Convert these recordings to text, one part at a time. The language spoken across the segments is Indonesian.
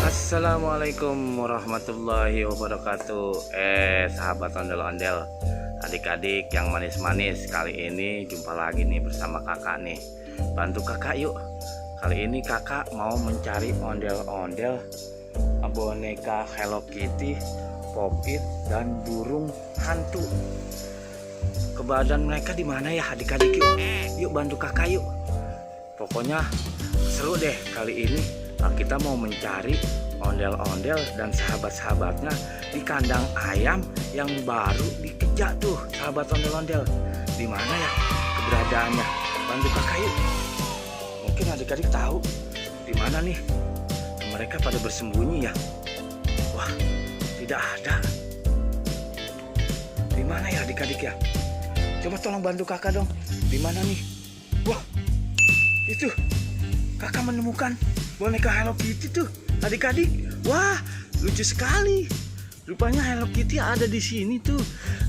Assalamualaikum warahmatullahi wabarakatuh. Sahabat ondel-ondel, adik-adik yang manis-manis, kali ini jumpa lagi nih bersama kakak nih. Bantu kakak yuk. Kali ini kakak mau mencari ondel-ondel, boneka Hello Kitty, Pop-It, dan burung hantu. Keberadaan mereka di mana ya adik-adik yuk? Yuk bantu kakak yuk. Pokoknya seru deh kali ini. Kita mau mencari ondel-ondel dan sahabat-sahabatnya di kandang ayam yang baru dikejar tuh, sahabat ondel-ondel. Di mana ya keberadaannya? Bantu kakak yuk. Mungkin adik-adik tahu di mana nih mereka pada bersembunyi ya. Wah, tidak ada. Di mana ya adik-adik ya? Coba tolong bantu kakak dong. Di mana nih? Wah, itu kakak menemukan boneka Hello Kitty tuh, adik-adik. Wah, lucu sekali. Rupanya Hello Kitty ada di sini tuh,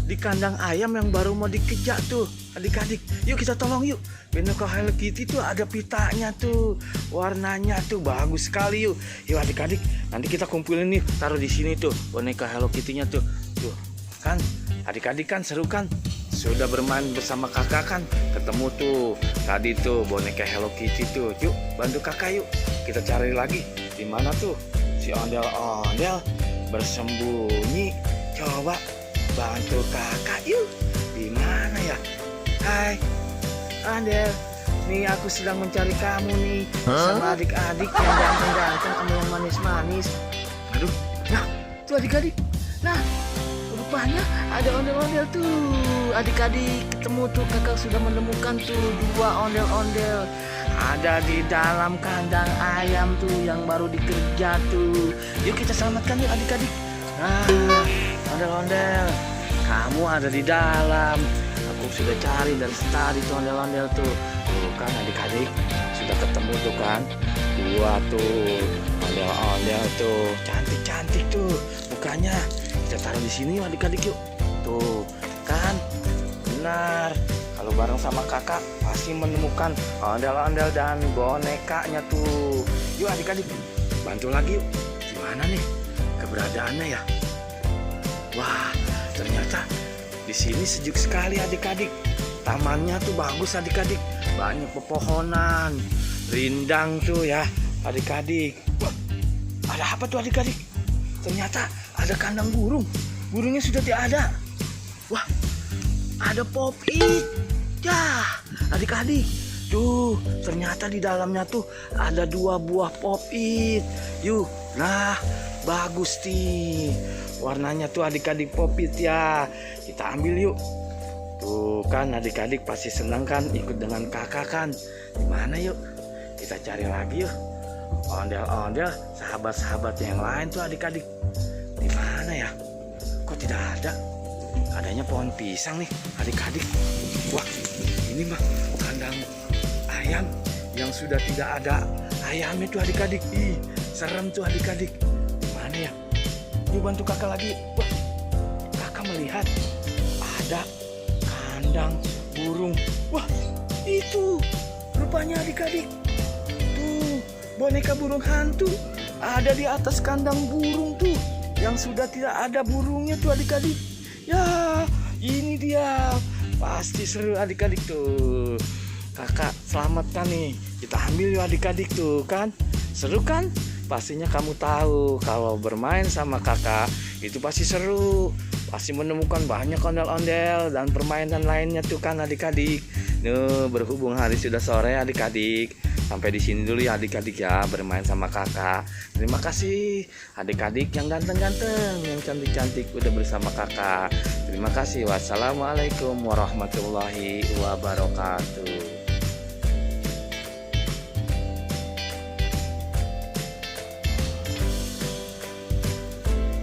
di kandang ayam yang baru mau dikejar tuh, adik-adik. Yuk kita tolong yuk. Boneka Hello Kitty tuh ada pitanya tuh, warnanya tuh bagus sekali yuk. Yuk adik-adik, nanti kita kumpulin nih, taruh di sini tuh boneka Hello Kitty-nya tuh. Tuh, kan adik-adik kan seru kan? Sudah bermain bersama kakak kan, ketemu tuh tadi tuh boneka Hello Kitty tuh. Yuk bantu kakak yuk, kita cari lagi di mana tuh si ondel-ondel bersembunyi. Coba bantu kakak yuk. Di mana ya? Hai ondel, nih aku sedang mencari kamu nih, sama adik-adik yang ganteng-ganteng sama yang manis-manis. Aduh, nah tuh adik-adik, nah rupanya ada ondel-ondel tuh, adik-adik. Ketemu tuh, kakak sudah menemukan tuh dua ondel-ondel ada di dalam kandang ayam tuh yang baru dikerja tuh. Yuk kita selamatkan yuk adik-adik. Nah ondel-ondel, kamu ada di dalam. Aku sudah cari dari tadi tuh ondel-ondel tuh. Tuh kan adik-adik, sudah ketemu tuh kan dua tuh ondel-ondel tuh, cantik-cantik tuh mukanya. Kita taruh di sini yuk adik-adik yuk. Tuh kan, benar. Kalau bareng sama kakak pasti menemukan ondel-ondel dan bonekanya tuh. Yuk adik-adik, bantu lagi yuk. Gimana nih keberadaannya ya? Wah, ternyata di sini sejuk sekali adik-adik. Tamannya tuh bagus adik-adik. Banyak pepohonan, rindang tuh ya adik-adik. Wah, ada apa tuh adik-adik? Ternyata ada kandang burung. Burungnya sudah tidak ada. Wah, ada Pop-It. Ya, adik-adik. Tuh, ternyata di dalamnya tuh ada dua buah Pop-It. Yuk, nah bagus nih. Warnanya tuh adik-adik Pop-It ya. Kita ambil yuk. Tuh kan adik-adik pasti senang kan ikut dengan kakak kan. Gimana yuk? Kita cari lagi yuk. Ondel-ondel sahabat-sahabat yang lain tuh adik-adik. Di mana ya? Kok tidak ada? Adanya pohon pisang nih adik-adik. Wah, ini mah kandang ayam yang sudah tidak ada ayamnya tuh adik-adik. Ih, serem tuh adik-adik. Di mana ya? Yuk bantu kakak lagi. Wah, kakak melihat ada kandang burung. Wah, itu rupanya adik-adik. Boneka burung hantu ada di atas kandang burung tuh, yang sudah tidak ada burungnya tuh adik-adik. Ya, ini dia. Pasti seru adik-adik tuh. Kakak selamatkan nih. Kita ambil yuk adik-adik tuh kan. Seru kan? Pastinya kamu tahu kalau bermain sama kakak itu pasti seru. Pasti menemukan banyak ondel-ondel dan permainan lainnya tuh kan adik-adik. Berhubung hari sudah sore adik-adik, sampai di sini dulu ya adik-adik ya bermain sama kakak. Terima kasih adik-adik yang ganteng-ganteng, yang cantik-cantik udah bersama kakak. Terima kasih. Wassalamualaikum warahmatullahi wabarakatuh.